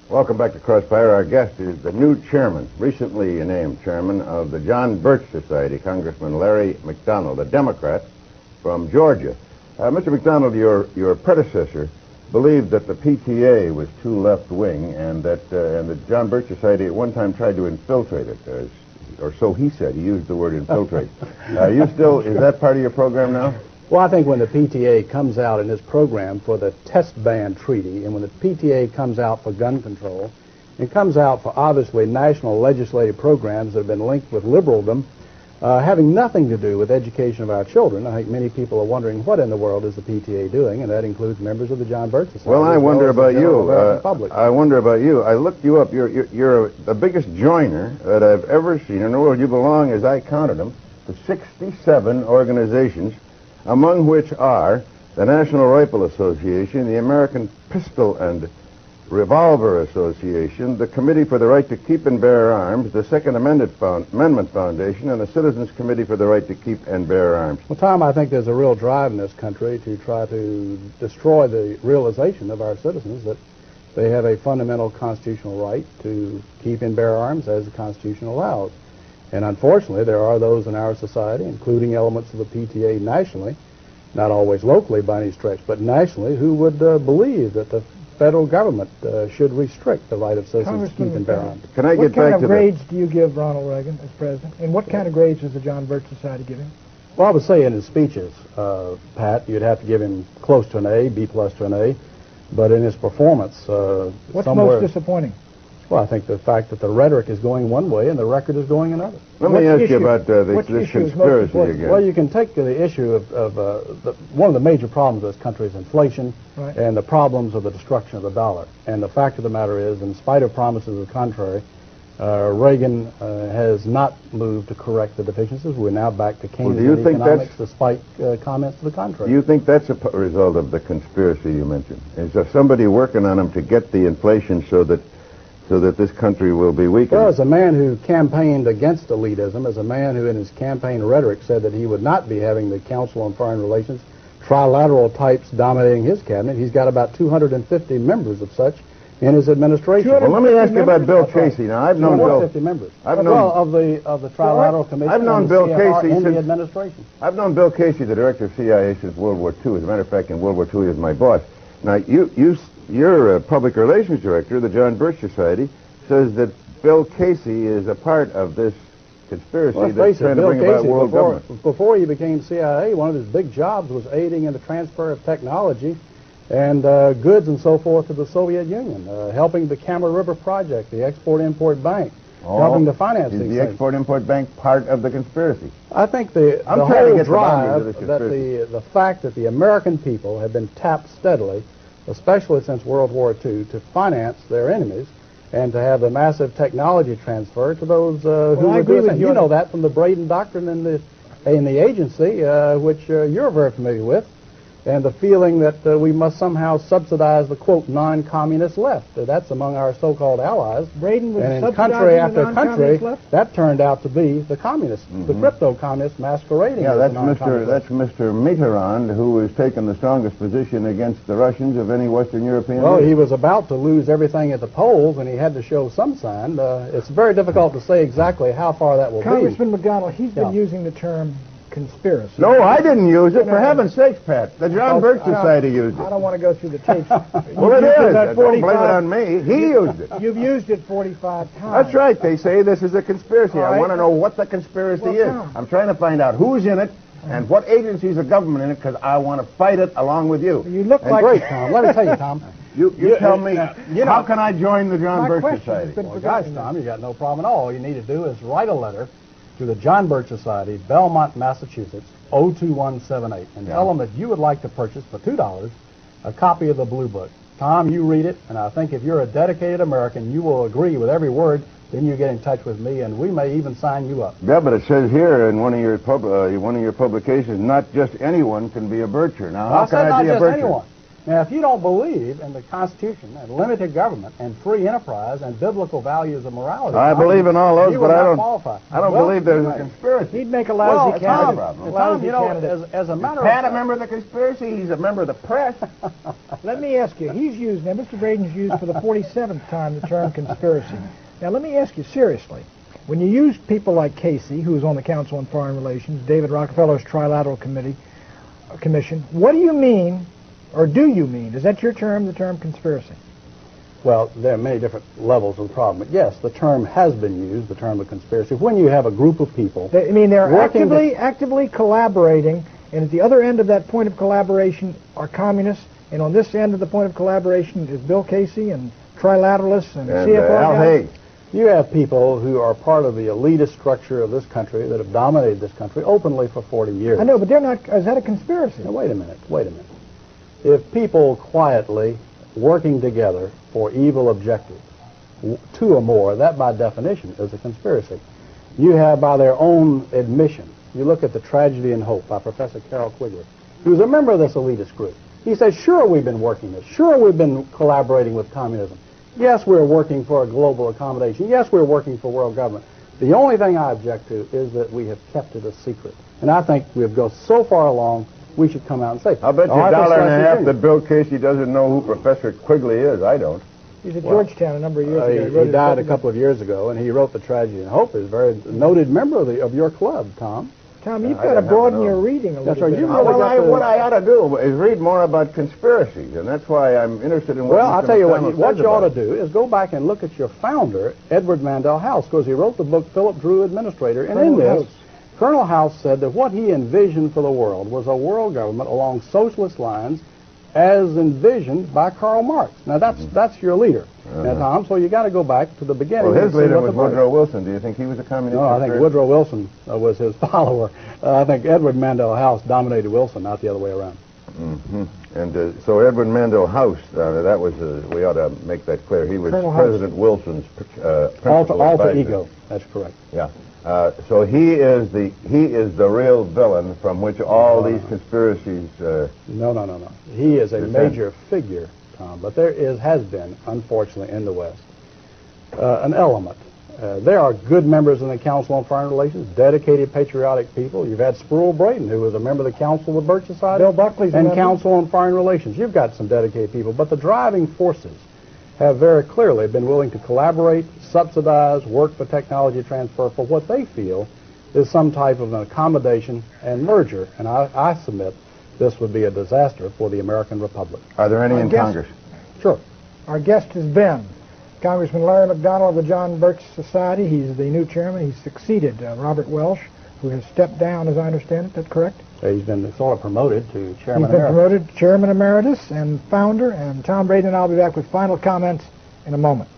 Welcome back to Crossfire. Our guest is the new chairman, recently named chairman of the John Birch Society, Congressman Larry McDonald, a Democrat from Georgia. Mr. McDonald, your predecessor believed that the PTA was too left-wing and that the John Birch Society at one time tried to infiltrate it, or so he said. He used the word infiltrate. Is that part of your program now? Well, I think when the PTA comes out in this program for the test ban treaty, and when the PTA comes out for gun control, it comes out for obviously national legislative programs that have been linked with liberaldom, having nothing to do with education of our children. I think many people are wondering what in the world is the PTA doing, and that includes members of the John Birch Society. Well, I wonder about you. I wonder about you. I looked you up. You're the biggest joiner that I've ever seen in the world. You belong, as I counted them, to 67 organizations, among which are the National Rifle Association, the American Pistol and Revolver Association, the Committee for the Right to Keep and Bear Arms, the Second Amendment Foundation, and the Citizens Committee for the Right to Keep and Bear Arms. Well, Tom, I think there's a real drive in this country to try to destroy the realization of our citizens that they have a fundamental constitutional right to keep and bear arms as the Constitution allows. And unfortunately, there are those in our society, including elements of the PTA nationally, not always locally by any stretch, but nationally, who would believe that the federal government should restrict the right of citizens to keep and bear arms. Can I get back to What kind of grades do you give Ronald Reagan as president? And what kind of grades does the John Birch Society give him? Well, I would say in his speeches, Pat, you'd have to give him close to an A, B plus to an A, but in his performance, what's most disappointing? Well, I think the fact that the rhetoric is going one way and the record is going another. Let me ask you about this conspiracy again. Well, you can take the issue of one of the major problems of this country is inflation, right, and the problems of the destruction of the dollar. And the fact of the matter is, in spite of promises to the contrary, Reagan has not moved to correct the deficiencies. We're now back to Keynesian economics, despite comments to the contrary. Do you think that's a result of the conspiracy you mentioned? Is there somebody working on them to get the inflation so that this country will be weakened? Well, as a man who campaigned against elitism, as a man who in his campaign rhetoric said that he would not be having the Council on Foreign Relations trilateral types dominating his cabinet, he's got about 250 members of such in his administration. Well, let me ask you about Bill Casey. Now, I've known Bill. 250 members. Of the trilateral commission. I've known Bill Casey in the administration. I've known Bill Casey, the director of CIA, since World War II. As a matter of fact, in World War II, he was my boss. Now, your public relations director, the John Birch Society, says that Bill Casey is a part of this conspiracy that's trying to bring about world government. Before he became CIA, one of his big jobs was aiding in the transfer of technology and goods and so forth to the Soviet Union, helping the Kama River Project, the Export-Import Bank, helping to finance these things. Is the Export-Import Bank part of the conspiracy? I think the whole drive, the fact that the American people have been tapped steadily, especially since World War II, to finance their enemies and to have the massive technology transfer to those who were doing it. You know that from the Braden Doctrine in the agency, which you're very familiar with, and the feeling that we must somehow subsidize the, quote, non-communist left. That's among our so-called allies. Braden was and in country after country, that turned out to be the communists, the crypto-communists masquerading as the non-communist left. That's Mr. Mitterrand, who has taken the strongest position against the Russians of any Western European Well, leader. he was about to lose everything at the polls, and he had to show some sign. It's very difficult to say exactly how far that will Congressman McDonald, he's been using the term conspiracy. No, I didn't use it. For heaven's sakes, Pat. The John Birch Society used it. I don't want to go through the tapes. Well, it is. Don't blame it on me. He used it. You've used it 45 times. That's right. They say this is a conspiracy. I want to know what the conspiracy is. I'm trying to find out who's in it and what agencies of government in it, because I want to fight it along with you. You look like... Great, Tom. Let me tell you, Tom. You tell me, how can I join the John Birch Society? Well, gosh, Tom, you got no problem at all. All you need to do is write a letter to the John Birch Society, Belmont, Massachusetts, 02178, and tell them that you would like to purchase for $2 a copy of the Blue Book. Tom, you read it, and I think if you're a dedicated American, you will agree with every word. Then you get in touch with me, and we may even sign you up. Yeah, but it says here in one of your publications, not just anyone can be a Bircher. Now, how can I be a Bircher? Anyone. Now, if you don't believe in the Constitution and limited government and free enterprise and biblical values of morality, I believe in all those, but I don't Well, believe there's a conspiracy. He'd make a lousy candidate. Tom, you know, as a matter of Pat a member of the conspiracy? He's a member of the press. Let me ask you, Mr. Braden's used for the 47th time the term conspiracy. Now, let me ask you seriously. When you use people like Casey, who's on the Council on Foreign Relations, David Rockefeller's Trilateral Commission, what do you mean, or do you mean, is that your term, the term conspiracy? Well, there are many different levels of the problem. But yes, the term has been used, the term of conspiracy, when you have a group of people. They're actively collaborating, and at the other end of that point of collaboration are communists, and on this end of the point of collaboration is Bill Casey and trilateralists and CFR Al Haig. You have people who are part of the elitist structure of this country that have dominated this country openly for 40 years. I know, but they're not. Is that a conspiracy? Now, wait a minute. If people quietly working together for evil objectives, two or more, that by definition is a conspiracy. You have, by their own admission, you look at The Tragedy and Hope by Professor Carroll Quigley, who's a member of this elitist group. He says, sure, we've been working this. Sure, we've been collaborating with communism. Yes, we're working for a global accommodation. Yes, we're working for world government. The only thing I object to is that we have kept it a secret. And I think we've gone so far along, we should come out and say, I'll bet you $1.50 that Bill Casey doesn't know who Professor Quigley is. I don't. He's at Georgetown a number of years ago. He died a couple of years ago, and he wrote The Tragedy and Hope. He's a very noted member of your club, Tom. Tom, you've got to broaden your reading a little bit. That's right. What I ought to do is read more about conspiracies, and that's why I'm interested in what I'll tell you what you ought to do is go back and look at your founder, Edward Mandell House, because he wrote the book Philip Drew Administrator, and in this, Colonel House said that what he envisioned for the world was a world government along socialist lines as envisioned by Karl Marx. Now, that's your leader. Now, Tom, so you got to go back to the beginning. Well, his leader was Woodrow Wilson. Do you think he was a communist? No, I think Woodrow Wilson was his follower. I think Edward Mandell House dominated Wilson, not the other way around. And so Edward Mandell House, that was, we ought to make that clear. He was President Wilson's principal alter advisor. ego. That's correct. Yeah. So he is the real villain from which all these conspiracies. No. He is a major figure, Tom. But there has been, unfortunately, in the West, an element. There are good members in the Council on Foreign Relations, dedicated, patriotic people. You've had Sproul Braden, who was a member of the Council of the Birch Society. Bill Buckley's and Council on Foreign Relations. You've got some dedicated people. But the driving forces have very clearly been willing to collaborate, subsidize, work for technology transfer for what they feel is some type of an accommodation and merger. And I submit this would be a disaster for the American Republic. Are there any in Congress? Sure. Our guest has been Congressman Larry McDonald of the John Birch Society. He's the new chairman. He's succeeded Robert Welsh, who has stepped down, as I understand it. That's correct? He's been sort of promoted to chairman emeritus. He's been promoted to chairman emeritus and founder. And Tom Braden and I'll be back with final comments in a moment.